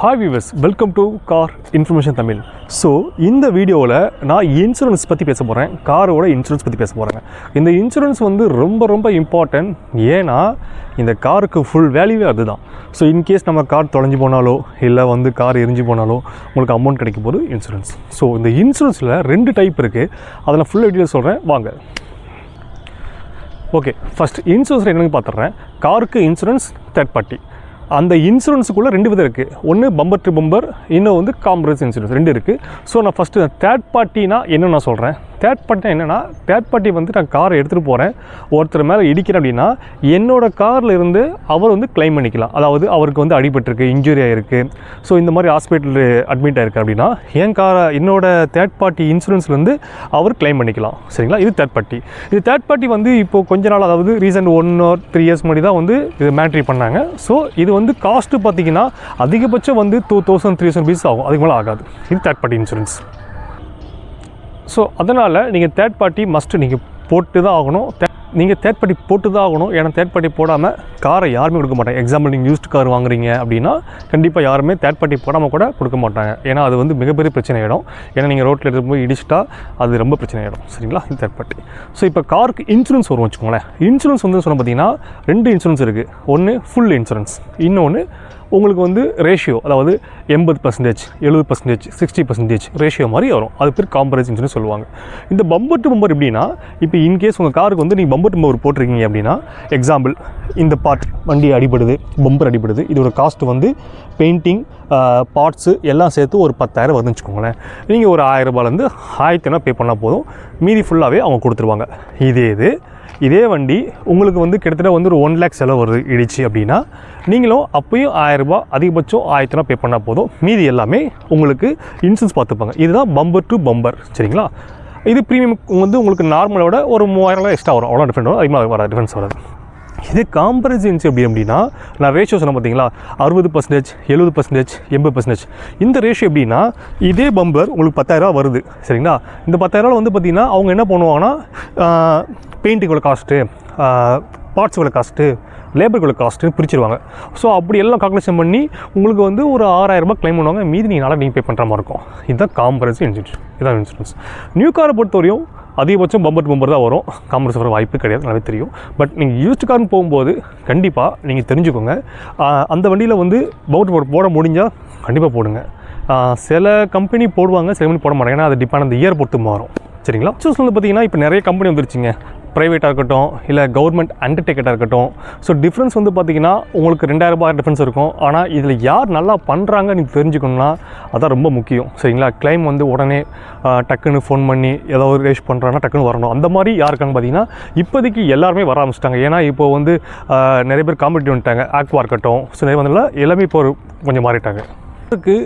Hi viewers, welcome to Car Information Tamil. So இந்த வீடியோவில் நான் இன்சூரன்ஸ் பற்றி பேச போகிறேன். காரோட இன்சூரன்ஸ் பற்றி பேச போகிறேன். இந்த இன்சூரன்ஸ் வந்து ரொம்ப இம்பார்ட்டன்ட். ஏன்னா இந்த காருக்கு ஃபுல் வேல்யூவே அதுதான். ஸோ இன்கேஸ் நம்ம கார் தொலைஞ்சு போனாலோ இல்லை வந்து கார் எரிஞ்சு போனாலோ உங்களுக்கு அமௌண்ட் கிடைக்கும் போது இன்சூரன்ஸ். ஸோ இந்த இன்சூரன்ஸில் 2 டைப் இருக்குது. அதில் ஃபுல் டீட்டெயில் சொல்கிறேன் வாங்க. ஓகே, ஃபஸ்ட் இன்சூரன்ஸ் என்னன்னு பார்த்துட்றேன். காருக்கு இன்சூரன்ஸ், தேர்ட் பார்ட்டி. அந்த இன்சூரன்ஸுக்குள்ளே 2 விதம் இருக்குது. ஒன்று பம்பர் டு பம்பர், இன்னும் வந்து காம்ப்ரமைஸ் இன்சூரன்ஸ் 2 இருக்குது. ஸோ நான் ஃபஸ்ட்டு தேர்ட் பார்ட்டினா என்ன நான் சொல்கிறேன். தேர்ட் பார்ட்டினா என்னென்னா, தேர்ட் பார்ட்டி வந்து நான் காரை எடுத்துகிட்டு போகிறேன், ஒருத்தர் மேலே இடிக்கிறேன் அப்படின்னா என்னோடய காரில் இருந்து அவர் வந்து கிளைம் பண்ணிக்கலாம். அதாவது அவருக்கு வந்து அடிபட்டிருக்கு, இன்ஜுரி ஆகிருக்கு, ஸோ இந்த மாதிரி ஹாஸ்பிட்டல் அட்மிட் ஆகிருக்கு அப்படின்னா என்னோடய தேர்ட் பார்ட்டி இன்சூரன்ஸ்லேருந்து அவர் கிளைம் பண்ணிக்கலாம். சரிங்களா? இது தேர்ட் பார்ட்டி. இது தேர்ட் பார்ட்டி வந்து இப்போது கொஞ்ச நாள், அதாவது ரீசெண்ட் 1 or 3 years முன்னாடி தான் வந்து இது மேட்ரி பண்ணாங்க. ஸோ இது வந்து காஸ்ட்டு பார்த்திங்கன்னா அதிகபட்சம் வந்து 2000-3000 rupees ஆகும், அதுக்கு மேலே ஆகாது. இது தேர்ட் பார்ட்டி இன்சூரன்ஸ். ஸோ அதனால் நீங்கள் தேர்ட் பார்ட்டி மஸ்ட்டு நீங்கள் போட்டு தான் ஆகணும். நீங்கள் தேர்ட் பார்ட்டி போட்டு தான் ஆகணும். ஏன்னா தேர்ட் பார்ட்டி போடாமல் காரை யாருமே கொடுக்க மாட்டாங்க. எக்ஸாம்பிள் நீங்கள் யூஸ்டு கார் வாங்குறீங்க அப்படின்னா கண்டிப்பாக யாருமே தேர்ட் பார்ட்டி போடாமல் கூட கொடுக்க மாட்டாங்க. ஏன்னா அது வந்து மிகப்பெரிய பிரச்சனை ஆகிடும். ஏன்னா நீங்கள் ரோட்டில் எடுத்து போய் இடிச்சிட்டா அது ரொம்ப பிரச்சனை ஆகிடும். சரிங்களா? இது தேர்ட் பார்ட்டி. ஸோ இப்போ காருக்கு இன்சூரன்ஸ் வரும் வச்சுக்கோங்களேன். இன்சூரன்ஸ் வந்து சொன்ன பார்த்தீங்கன்னா 2 இன்சூரன்ஸ் இருக்குது. ஒன்று ஃபுல் இன்சூரன்ஸ், இன்னொன்று உங்களுக்கு வந்து ரேஷியோ, அதாவது 80%, 70%, 60% ரேஷியோ மாதிரி வரும். அது பேர் காம்ப்ரமைஸ் இன்சூரன்ஸ் சொல்லுவாங்க. இந்த பம்பர் டு பம்பர் எப்படின்னா, இப்போ இன்கேஸ் உங்கள் காருக்கு வந்து நீங்கள் பம்பர் டு பம்பர் போட்டிருக்கீங்க அப்படின்னா, எக்ஸாம்பிள் இந்த பார்ட் வண்டி அடிபடுது, பம்பர் அடிபடுது, இதோட காஸ்ட்டு வந்து பெயிண்டிங், பார்ட்ஸு எல்லாம் சேர்த்து ஒரு 10,000 வருதுன்னு வச்சுக்கோங்களேன். நீங்கள் ஒரு 1000 ரூபாயிலேருந்து 1500 பே பண்ணால் போதும், மீதி ஃபுல்லாகவே அவங்க கொடுத்துருவாங்க. இதே வண்டி உங்களுக்கு வந்து கிட்டத்தட்ட வந்து ஒரு 1 lakh செலவு வருது இடிச்சு அப்படின்னா, நீங்களும் அப்போயும் 1000 ரூபாய், அதிகபட்சம் 1000 பே பண்ணால் போதும், மீதி எல்லாமே உங்களுக்கு இன்சூரன்ஸ் பார்த்துப்பாங்க. இதுதான் பம்பர் டு பம்பர். சரிங்களா? இது ப்ரீமியம் வந்து உங்களுக்கு நார்மலோட ஒரு 3000 எக்ஸ்ட்ரா வரும், அவ்வளோ டிஃப்ரெண்ட் வரும், அதிகமாக வராது, டிஃப்ரென்ஸ் வராது. இது காம்ப்ரமைஸ் இன்சூரன்ஸ் அப்படின்னா, நான் ரேஷியோ சொன்னேன் பார்த்தீங்களா, 60%, 70%, 80%. இந்த ரேஷியோ எப்படின்னா, இதே பம்பர் உங்களுக்கு 10,000 வருது. சரிங்களா? இந்த 10,000 வந்து பார்த்திங்கன்னா அவங்க என்ன பண்ணுவாங்கன்னா, பெயிண்டிங்கோட காஸ்ட்டு, பார்ட்ஸோட காஸ்ட்டு, லேபருக்குள்ள காஸ்ட்டு பிரிச்சிருவாங்க. ஸோ அப்படி எல்லாம் கால்குலேஷன் பண்ணி உங்களுக்கு வந்து ஒரு 6000 ரூபாய் கிளைம் பண்ணுவாங்க, மீதி நீங்கள் பே பண்ணுற மாதிரி இருக்கும். இதுதான் காம்ப்ரமைஸ் இன்சூரன்ஸ். இதுதான் இன்சூரன்ஸ். நியூ காரை பொறுத்தவரையும் அதிகபட்சம் பம்பர் டு பம்பர் தான் வரும், காம்ப்ரமைஸ் வர வாய்ப்பு கிடையாது, நல்லாவே தெரியும். பட் நீங்கள் யூஸ்டு கார்னு போகும்போது கண்டிப்பாக நீங்கள் தெரிஞ்சுக்கோங்க, அந்த வண்டியில் வந்து பம்பர் போட முடிஞ்சால் கண்டிப்பாக போடுங்க. சில கம்பெனி போடுவாங்க, சில கம்பெனி போட மாட்டாங்க. ஏன்னா அது டிபெண்ட் அந்த இயர் பொறுத்து மாறும். சரிங்களா? இன்சூரன்ஸ் வந்து பார்த்திங்கன்னா இப்போ நிறைய கம்பெனி வந்துருச்சுங்க, ப்ரைவேட்டாக இருக்கட்டும் இல்லை கவர்மெண்ட் அண்டர்டேக்கராக இருக்கட்டும். ஸோ டிஃப்ரென்ஸ் வந்து பார்த்திங்கன்னா உங்களுக்கு 2000 ரூபாய் டிஃப்ரென்ஸ் இருக்கும். ஆனால் இதில் யார் நல்லா பண்ணுறாங்க நீங்கள் தெரிஞ்சுக்கணும்னா அதான் ரொம்ப முக்கியம். சரிங்களா? கிளைம் வந்து உடனே டக்குன்னு ஃபோன் பண்ணி ஏதாவது ரேஷ் பண்ணுறாங்கன்னா டக்குன்னு வரணும். அந்த மாதிரி யாருக்கான்னு பார்த்தீங்கன்னா இப்போதைக்கு எல்லாருமே வர ஆரம்பிச்சிட்டாங்க. ஏன்னா இப்போ வந்து நிறைய பேர் காம்படிட்டிவ் வந்துட்டாங்க, ஆக்வா இருக்கட்டும், ஸோ நிறைய வந்து எல்லாமே இப்போ கொஞ்சம் மாறிட்டாங்க. அதுக்கு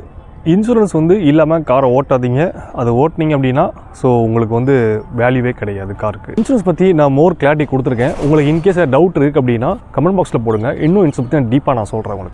இன்சூரன்ஸ் வந்து இல்லாமல் காரை ஓட்டாதீங்க. அது ஓட்டினீங்க அப்படின்னா ஸோ உங்களுக்கு வந்து வேல்யூவே கிடையாது காருக்கு. இன்சூரன்ஸ் பற்றி நான் மோர் கிளாரிட்டி கொடுத்துருக்கேன். உங்களுக்கு இன்கேஸ் டவுட் இருக்குது அப்படின்னா கமெண்ட் பாக்ஸில் போடுங்க. இன்னும் இன்சூரன்ஸ் பற்றி டீப்பாக நான் சொல்கிறேன் உங்களுக்கு.